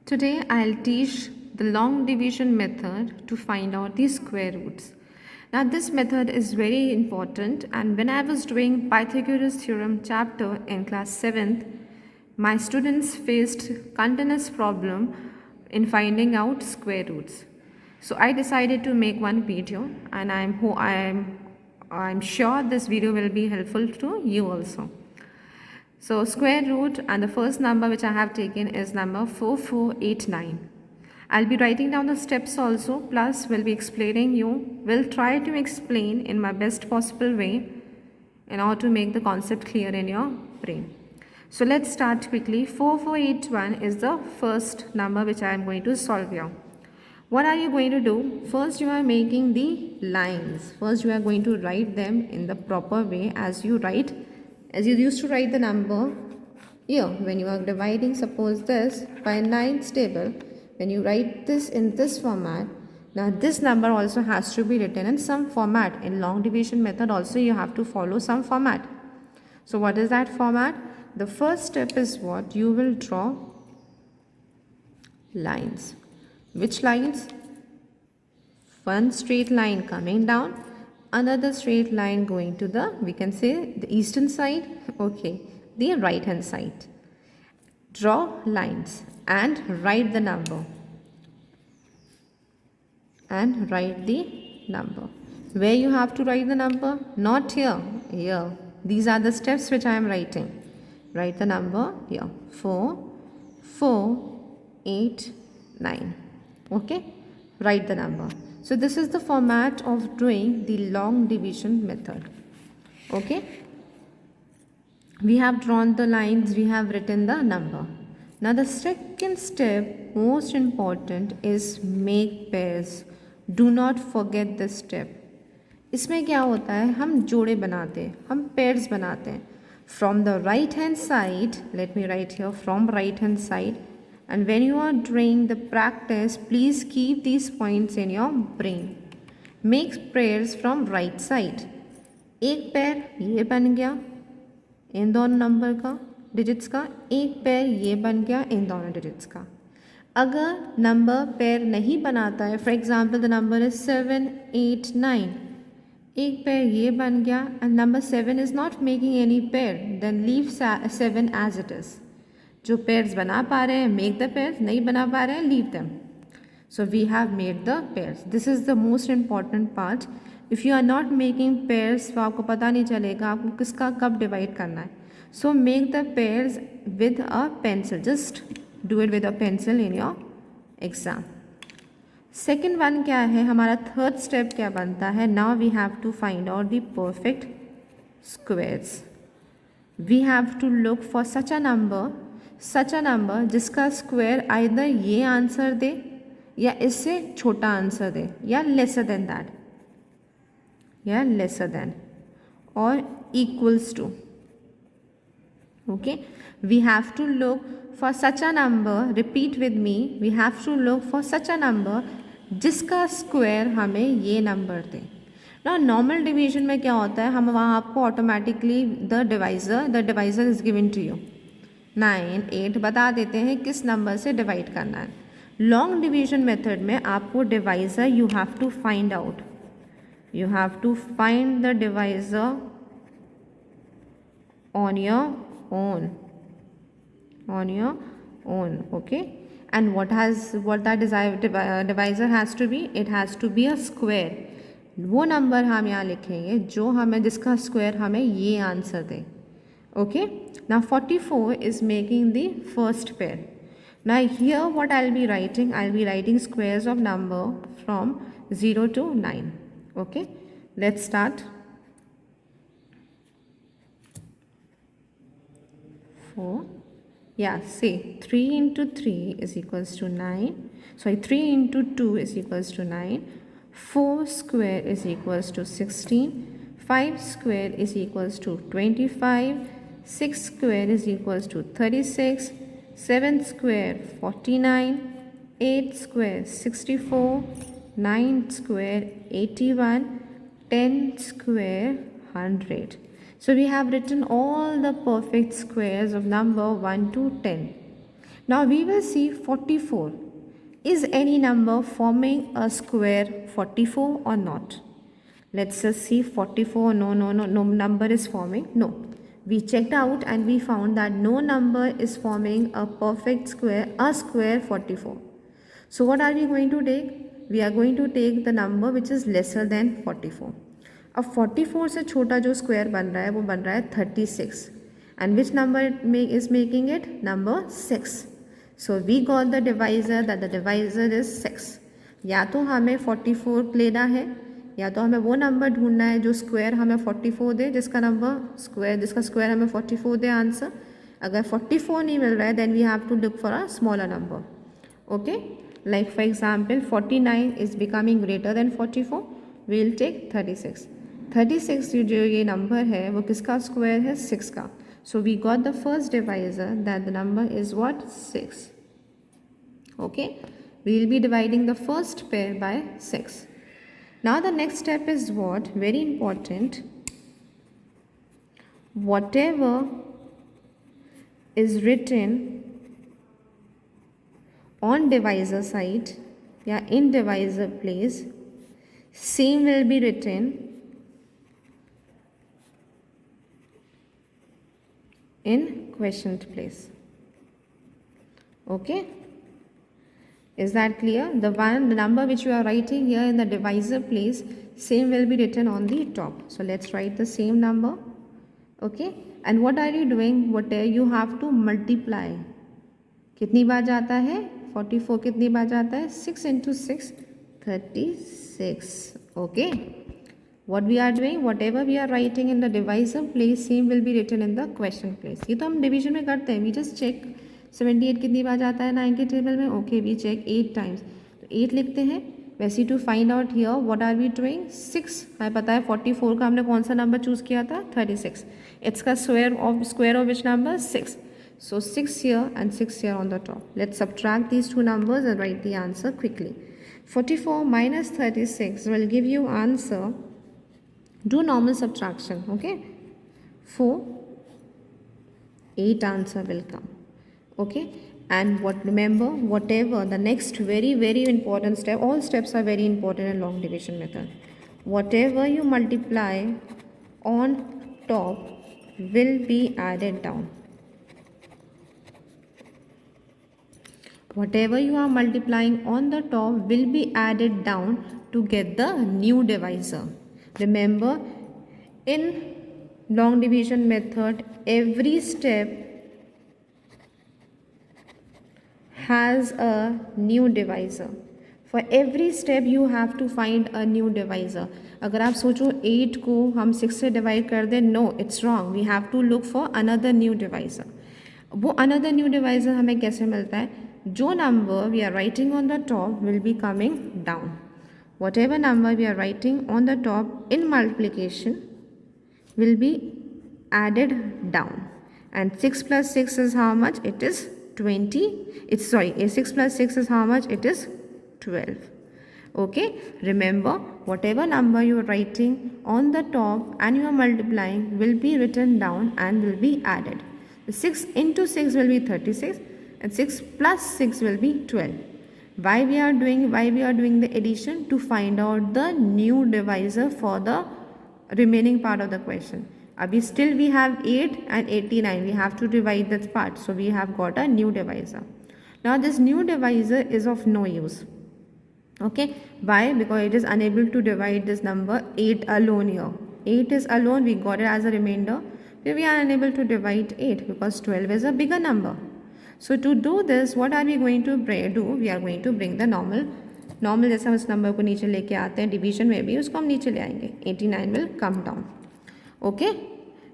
Today I'll teach the long division method to find out the square roots. Now this method is very important, and when I was doing Pythagoras theorem chapter in class 7th, my students faced continuous problem in finding out square roots. So I decided to make one video, and I'm sure this video will be helpful to you also. So square root, and the first number which I have taken is number 4489. I'll be writing down the steps also, plus will be explaining you, will try to explain in my best possible way in order to make the concept clear in your brain. So let's start quickly. 4481 is the first number which I am going to solve here. What are you going to do? First you are making the lines. First you are going to write them in the proper way as you used to write the number here. When you are dividing, suppose this by 9's table, when you write this in this format, now this number also has to be written in some format. In long division method also you have to follow some format. So what is that format? The first step is what? You will draw lines. Which lines? One straight line coming down, another straight line going to the, we can say, the eastern side, okay, the right hand side. Draw lines and write the number. And write the number. Where you have to write the number? Not here, here. These are the steps which I am writing. Write the number here. 4, 4, 8, 9. Okay? Write the number. So this is the format of doing the long division method. Okay? We have drawn the lines, we have written the number. Now the second step, most important, is make pairs. Do not forget this step. इसमें क्या होता है, हम जोड़े बनाते हैं, हम pairs बनाते हैं. From the right hand side, let me write here, from right hand side, and when you are doing the practice, please keep these points in your brain. Make pairs from right side. एक पैर ये बन गया इन दोनों number का, digits का. एक पैर ये बन गया इन दोनों डिजिट्स का. अगर नंबर पेयर नहीं बनाता है, for example the number is 7, 8, 9, एक पेयर ये बन गया and number 7 is not making any pair, then leave 7 as it is. जो पेयर्स बना पा रहे हैं मेक द पेयर्स, नहीं बना पा रहे हैं leave them. So we have made the pairs. This is the most important part. If you are not making pairs तो आपको पता नहीं चलेगा आपको किसका कब डिवाइड करना है. So make the pairs with a pencil. Just do it with a pencil in your exam. Second one क्या है, हमारा third step क्या बनता है? Now we have to find out the perfect squares. We have to look for such a number जिसका square either ये answer दे या इससे छोटा आंसर दे या lesser than that या lesser than or equals to. Okay, we have to look for such a number, repeat with me, we have to look for such a number जिसका square हमें ये number दे. ना normal division में क्या होता है, हम वहाँ आपको automatically the divisor is given to you 9, 8 बता देते हैं किस नंबर से डिवाइड करना है. लॉन्ग डिवीजन मेथड में आपको divisor you have to find out. You have to find the divisor on your own. Okay, and what that divisor has to be, it has to be a square. वो number हम यहाँ लिखेंगे जो हमें जिसका square हमें ये answer they. Okay, now 44 is making the first pair. Now here what I'll be writing squares of number from 0 to 9. Okay, let's start. 4, yeah, say 3 into 3 is equals to 9. Sorry, 3 into 2 is equals to 9. 4 square is equals to 16. 5 square is equals to 25. 6 square is equals to 36. 7 square 49. 8 square 64. 9 square 81. 10 square 100. So we have written all the perfect squares of number 1 to 10. Now we will see 44. Is any number forming a square 44 or not? Let's just see 44. No number is forming. No. We checked out and we found that no number is forming a perfect square, a square 44. So what are we going to take? We are going to take the number which is lesser than 44. अब 44 से छोटा जो square बन रहा है वो बन रहा है 36 and which number is making it? Number 6. So we got the divisor, that the divisor is 6. या तो हमें 44 लेना है या तो हमें वो नंबर ढूंढना है जो स्क्वायर हमें 44 दे, जिसका स्क्वायर हमें 44 दे आंसर. अगर 44 नहीं मिल रहा है then we have to look for a smaller number. Okay, like for example 49 is becoming greater than 44. We will take 36. 36 जो ये नंबर है वो किसका स्क्वायर है? 6 का. So we got the first divisor, that the number is what? 6. Okay, we will be dividing the first pair by 6. Now the next step is what? Very important. Whatever is written on divisor side या in divisor place, same will be written in quotient place. Okay, is that clear? The number which you are writing here in the divisor place, same will be written on the top. So let's write the same number. Okay, and what are you doing? Whatever you have to multiply. कितनी बार जाता है? 44 कितनी बार जाता है? 6 into 6, 36. Okay, what we are doing, whatever we are writing in the divisor place, same will be written in the quotient place. ये तो हम division में करते हैं. We just check 78 कितनी बार जाता है 9 के टेबल में? Okay, we check 8 times. तो 8 लिखते हैं. वैसे to find out here what are we doing? 6 हमें पता है 44 का हमने कौन सा नंबर चूज़ किया था? 36. It's का square of which number? 6. So 6 here and 6 here on the top. Let's subtract these two numbers and write the answer quickly. 44 minus 36 will give you answer. Do normal subtraction. Okay, 4, 8 answer will come. Okay, and remember, whatever the next very important step, all steps are very important in long division method. Whatever you multiply on top will be added down. Whatever you are multiplying on the top will be added down to get the new divisor. Remember, in long division method, every step has a new divisor. For every step you have to find a new divisor. अगर आप सोचो 8 को हम 6 से divide कर दें, no, it's wrong. We have to look for another new divisor. वो another new divisor हमें कैसे मिलता है? जो number we are writing on the top will be coming down. Whatever number we are writing on the top in multiplication will be added down. And 6 plus 6 is how much? It is 20. 6 plus 6 is how much? It is 12. Okay, remember, whatever number you are writing on the top and you are multiplying will be written down and will be added. The 6 into 6 will be 36 and 6 plus 6 will be 12. Why we are doing the addition? To find out the new divisor for the remaining part of the question. Abhi still we have 8 and 89. We have to divide that part. So we have got a new divisor. Now this new divisor is of no use. Okay, why? Because it is unable to divide this number 8 alone here. 8 is alone, we got it as a remainder. Here we are unable to divide 8 because 12 is a bigger number. So to do this, what are we going to do? We are going to bring the normal जैसे हम इस number को नीचे लेके आते हैं division में भी, उसको हम नीचे ले आएंगे. 89 will come down. Okay,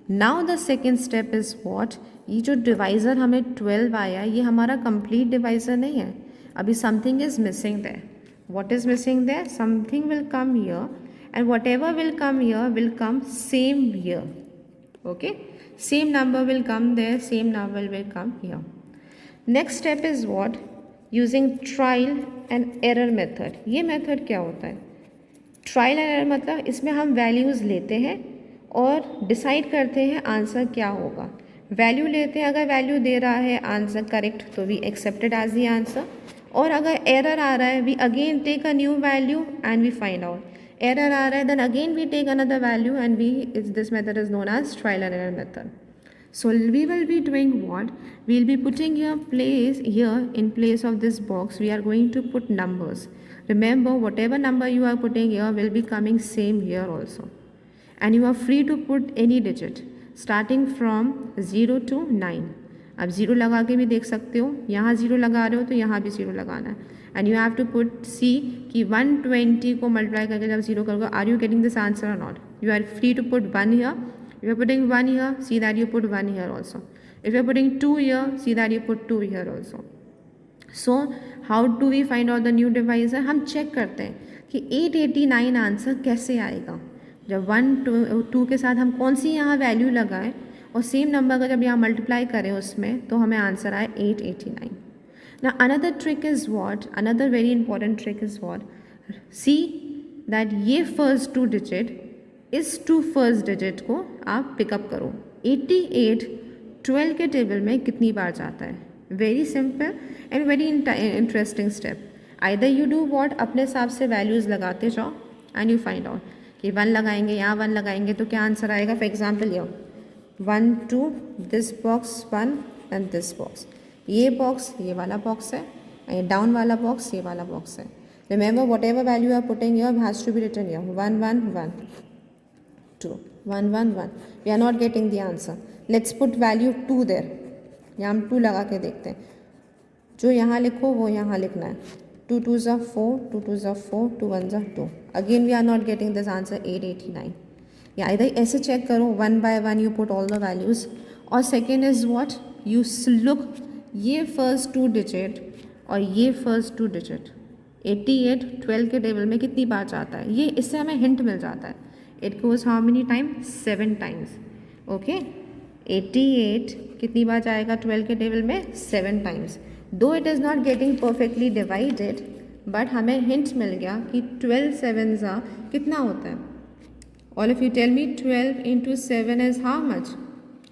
now the second step is what? ये जो डिवाइज़र हमें 12 आया, ये हमारा कंप्लीट डिवाइज़र नहीं है. अभी something is missing there. What is missing there? Something will come here and whatever will come here will come same here. Okay, same number will come there, same number will come here. Next step is what? Using trial and error method. ये method क्या होता है? Trial and error मतलब इसमें हम values लेते हैं और decide करते हैं आंसर क्या होगा. वैल्यू लेते हैं, अगर वैल्यू दे रहा है आंसर करेक्ट तो we accepted as the answer, और अगर एरर आ रहा है we again take a new value and we find out. Error आ रहा है then again we take another value and we this method is known as trial and error method. So we will be doing what? We'll be putting here in place of this box we are going to put numbers. Remember whatever number you are putting here will be coming same here also. And you are free to put any digit starting from 0 to 9. अब 0 लगा के भी देख सकते हो, यहाँ 0 लगा रहे हो तो यहाँ भी 0 लगाना है. And you have to put see कि 120 को मल्टीप्लाई करके जब 0 करोगे are you getting this answer और not. You are free to put 1 here. If you are putting 1 here, see that you put 1 here also. If you are putting 2 here, see that you put 2 here also. So how do we find out the new divisor? हम check करते हैं कि 889 answer कैसे आएगा. जब 1 2 के साथ हम कौन सी यहाँ वैल्यू लगाएं और सेम नंबर का जब यहाँ मल्टीप्लाई करें उसमें तो हमें आंसर आए 889. Now another trick is what? Another very important trick is what? See that ये first 2 digit इस 2 फर्स्ट डिजिट को आप पिकअप करो. 88 12 के टेबल में कितनी बार जाता है? Very simple and very interesting step. Either you do what, अपने हिसाब से वैल्यूज़ लगाते जाओ एंड यू फाइंड आउट कि 1 लगाएंगे, यहाँ 1 लगाएंगे तो क्या आंसर आएगा. फॉर एग्जाम्पल ये 1 2 this box 1 and this box, ये बॉक्स ये वाला बॉक्स है, ये डाउन वाला बॉक्स ये वाला बॉक्स है. Remember whatever value are putting here has to be written here. 1 1 1 2 1 1 1. We are not getting the answer. Let's put value 2 there. यहाँ हम 2 लगा के देखते हैं. जो यहाँ लिखो वो यहाँ लिखना है. 2 2 ज़ा 4 2 2 ज़ा 4 2 1 ज़ा 2. Again we are not getting this answer 889. या इधर ऐसे चेक करो 1 by 1 you put all the values. और second is what? You look ये first 2 digit और ये first 2 digit 88 12 के टेबल में कितनी बार जाता है. ये इससे हमें हिंट मिल जाता है. It goes how many times? 7 times. Okay. 88 कितनी बार जाएगा 12 के टेबल में? 7 times. Though it is not getting perfectly divided, but हमें hint मिल गया कि 12 sevens कितना होता है. All of you tell me 12 into 7 is how much?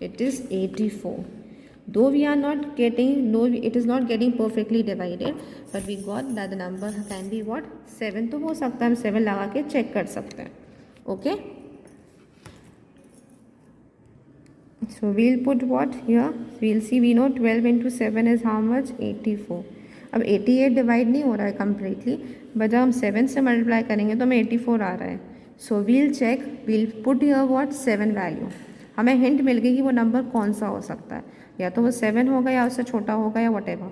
It is 84. Though we are not getting, no, it is not getting perfectly divided, but we got that the number can be what? 7. तो हो सकता है हम 7 लगा के check कर सकते हैं. Okay, so we'll put what here? We'll see, we know 12 into 7 is how much? 84. अब 88 डिवाइड नहीं हो रहा है कम्प्लीटली, बट जब हम 7 से मल्टीप्लाई करेंगे तो हमें 84 आ रहा है. So we'll check, we'll put here what 7 value. हमें हिंट मिल गई कि वो नंबर कौन सा हो सकता है, या तो वो 7 होगा या उससे छोटा होगा या वट एवर,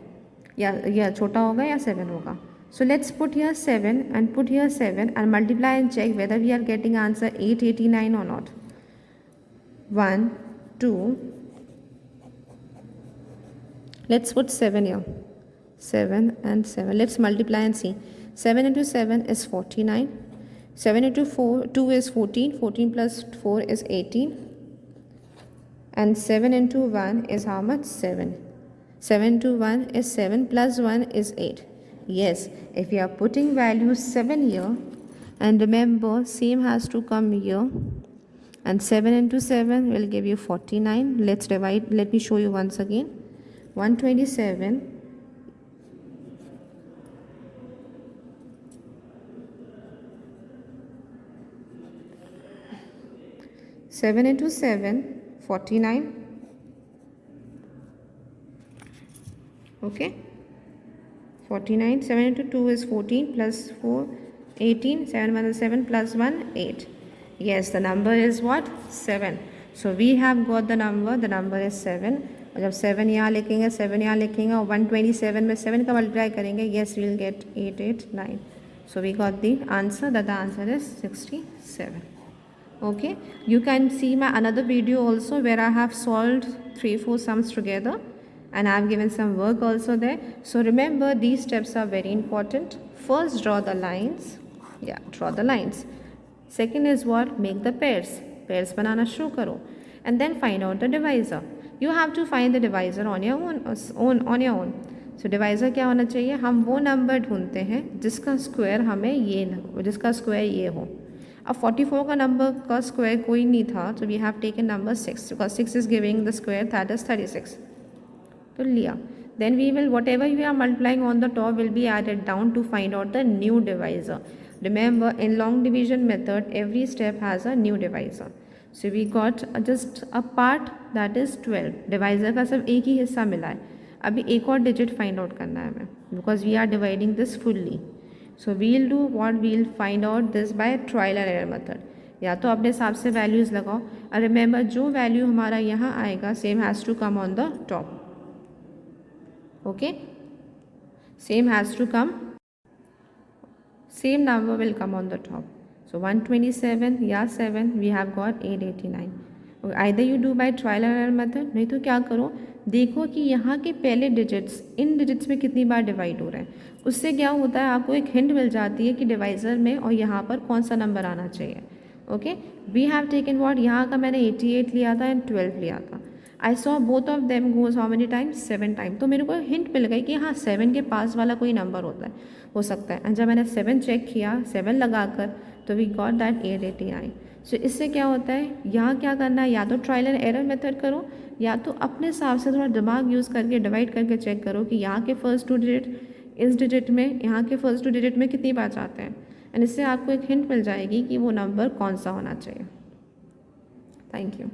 या छोटा होगा या 7 होगा. So let's put here 7 and put here 7 and multiply and check whether we are getting answer 889 or not. 1 2, let's put 7 here. 7 and 7. Let's multiply and see. 7 into 7 is 49. 7 into 2 is 14. 14 plus 4 is 18. And 7 into 1 is how much? 7. 7 into 1 is 7 plus 1 is 8. Yes, if you are putting value 7 here, and remember same has to come here, and 7 into 7 will give you 49. Let's divide. Let me show you once again. 127 7 into 7 49. Okay, 49. 7 into 2 is 14 plus 4 18. 7 1 is 7 plus 1 8. Yes, the number is what? 7. So we have got the number. The number is 7. और जब 7 यहाँ लिखेंगे, 7 यहाँ लिखेंगे और 127 में 7 का multiply करेंगे, yes, we will get 889. So we got the answer, that the answer is 67. Okay, you can see my another video also where I have solved 3-4 sums together, and I have given some work also there. So remember, these steps are very important. First, draw the lines. Yeah, draw the lines. Second is what? Make the pairs. Pairs banana शुरू करो, and then find out the divisor. You have to find the divisor on your own. So divisor क्या होना चाहिए? हम वो number ढूंढते हैं जिसका स्क्वायर हमें जिसका स्क्वायर ये हो. अब 44 का नंबर का स्क्वायर कोई नहीं था, तो we have taken number 6 because 6 is giving the square that is 36, तो लिया. Then we will, whatever we are multiplying on the top will be added down to find out the new divisor. Remember, in long division method, every step has a new divisor. So we got just a part, that is 12. Divisor का सिर्फ एक ही हिस्सा मिला है. अभी एक और digit find out करना है हमें, because we are dividing this fully. So we'll do what, we'll find out this by trial and error method. या तो अपने हिसाब से वैल्यूज़ लगाओ, और रिमेंबर जो वैल्यू हमारा यहाँ आएगा same has to come on the top. Okay, same has to come, same number will come on the top. So 127 या 7 we have got 889. Either you do by trial and error method, नहीं तो क्या करो, देखो कि यहाँ के पहले डिजिट्स इन डिजिट्स में कितनी बार डिवाइड हो रहे हैं. उससे क्या होता है, आपको एक हिंट मिल जाती है कि डिवाइज़र में और यहाँ पर कौन सा नंबर आना चाहिए. Okay, we have taken what, यहाँ का मैंने 88 लिया था एंड 12 लिया था. I saw both of them goes how many times, 7 time. तो मेरे को हिंट मिल गई कि हाँ 7 के पास वाला कोई नंबर होता है, हो सकता है. एंड जब मैंने 7 चेक किया 7 लगाकर, तो वी गॉट दैट 889. सो इससे क्या होता है, यहाँ क्या करना है, या तो ट्रायल एंड एरर मेथड करो, या तो अपने हिसाब से थोड़ा दिमाग यूज़ करके डिवाइड करके चेक करो कि यहाँ के फर्स्ट 2 डिजिट इस डिजिट में, यहाँ के फर्स्ट 2 डिजिट में कितनी बार जाते हैं. एंड इससे आपको एक हिंट मिल जाएगी कि वो नंबर कौन सा होना चाहिए. Thank you.